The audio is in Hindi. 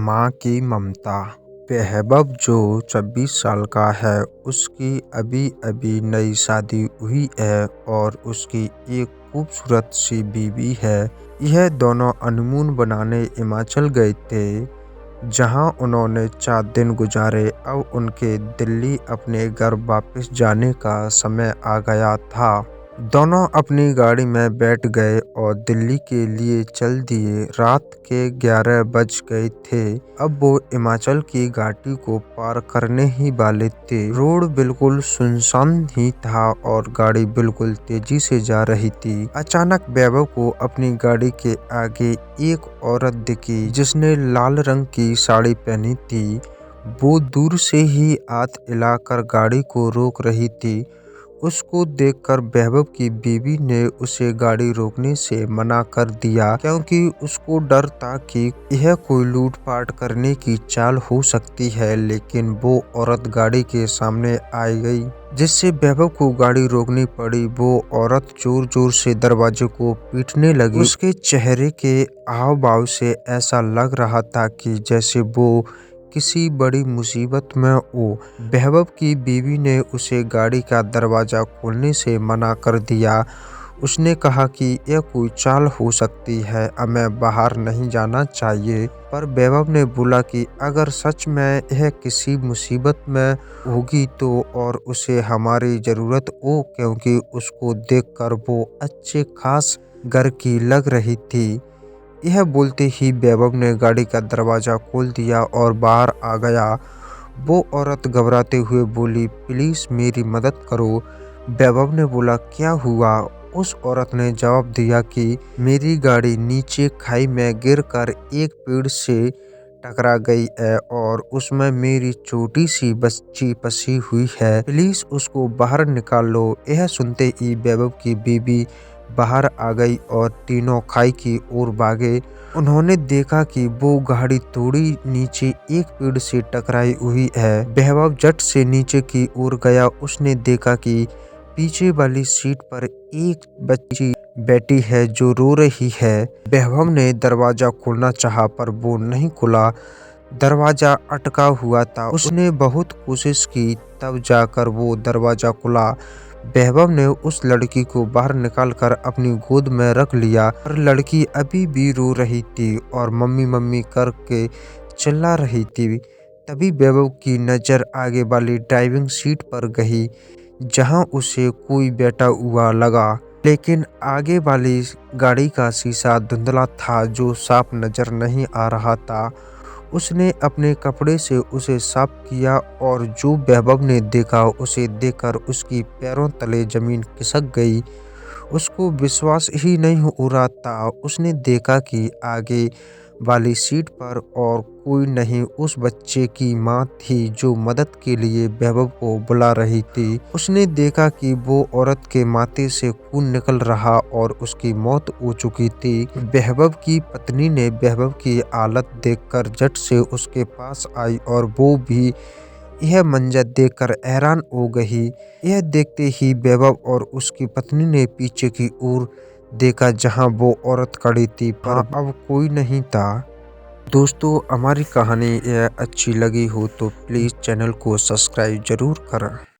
माँ की ममता। वैभव जो 26 साल का है, उसकी अभी-अभी नई शादी हुई है और उसकी एक खूबसूरत सी बीवी है। यह दोनों हनीमून बनाने हिमाचल गए थे, जहां उन्होंने 4 दिन गुजारे। अब उनके दिल्ली अपने घर वापस जाने का समय आ गया था। दोनों अपनी गाड़ी में बैठ गए और दिल्ली के लिए चल दिए। रात के 11 बज गए थे। अब वो हिमाचल की घाटी को पार करने ही वाले थे। रोड बिल्कुल सुनसान ही था और गाड़ी बिल्कुल तेजी से जा रही थी। अचानक वैभव को अपनी गाड़ी के आगे एक औरत दिखी, जिसने लाल रंग की साड़ी पहनी थी। वो दूर से ही हाथ हिलाकर गाड़ी को रोक रही थी। उसको देखकर वैभव की बीवी ने उसे गाड़ी रोकने से मना कर दिया, क्योंकि उसको डर था कि यह कोई लूटपाट करने की चाल हो सकती है। लेकिन वो औरत गाड़ी के सामने आ गई, जिससे वैभव को गाड़ी रोकनी पड़ी। वो औरत जोर जोर से दरवाजे को पीटने लगी। उसके चेहरे के हाव भाव से ऐसा लग रहा था कि जैसे वो किसी बड़ी मुसीबत में हो। वैभव की बीवी ने उसे गाड़ी का दरवाजा खोलने से मना कर दिया। उसने कहा कि यह कोई चाल हो सकती है, हमें बाहर नहीं जाना चाहिए। पर वैभव ने बोला कि अगर सच में यह किसी मुसीबत में होगी तो और उसे हमारी ज़रूरत हो, क्योंकि उसको देखकर वो अच्छे खास घर की लग रही थी। यह बोलते ही वैभव ने गाड़ी का दरवाजा खोल दिया और बाहर आ गया। वो औरत घबराते हुए बोली, प्लीज मेरी मदद करो। वैभव ने बोला, क्या हुआ? उस औरत ने जवाब दिया कि मेरी गाड़ी नीचे खाई में गिरकर एक पेड़ से टकरा गई है और उसमें मेरी छोटी सी बच्ची फंसी हुई है। प्लीज उसको बाहर निकाल लो। यह सुनते ही वैभव की बीवी बाहर आ गई और तीनों खाई की ओर भागे। उन्होंने देखा कि वो गाड़ी थोड़ी नीचे एक पेड़ से टकराई हुई है। वैभव झट से नीचे की ओर गया। उसने देखा कि पीछे वाली सीट पर एक बच्ची बैठी है जो रो रही है। वैभव ने दरवाजा खोलना चाहा, पर वो नहीं खुला। दरवाजा अटका हुआ था। उसने बहुत कोशिश की, तब जाकर वो दरवाजा खुला। वैभव ने उस लड़की को बाहर निकालकर अपनी गोद में रख लिया, पर लड़की अभी भी रो रही थी और मम्मी मम्मी करके चिल्ला रही थी। तभी वैभव की नज़र आगे वाली ड्राइविंग सीट पर गई, जहां उसे कोई बैठा हुआ लगा। लेकिन आगे वाली गाड़ी का शीशा धुंधला था, जो साफ नजर नहीं आ रहा था। उसने अपने कपड़े से उसे साफ किया और जो वैभव ने देखा, उसे देखकर उसकी पैरों तले जमीन खिसक गई। उसको विश्वास ही नहीं हो रहा था। उसने देखा कि आगे वाली सीट पर और कोई नहीं, उस बच्चे की माँ थी, जो मदद के लिए वैभव को बुला रही थी। उसने देखा कि वो औरत के माथे से खून निकल रहा और उसकी मौत हो चुकी थी। वैभव की पत्नी ने वैभव की हालत देखकर झट से उसके पास आई और वो भी यह मंजर देखकर हैरान हो गई। यह देखते ही वैभव और उसकी पत्नी ने पीछे की ओर देखा, जहां वो औरत खड़ी थी, पर अब कोई नहीं था। दोस्तों, हमारी कहानी यह अच्छी लगी हो तो प्लीज़ चैनल को सब्सक्राइब जरूर करें।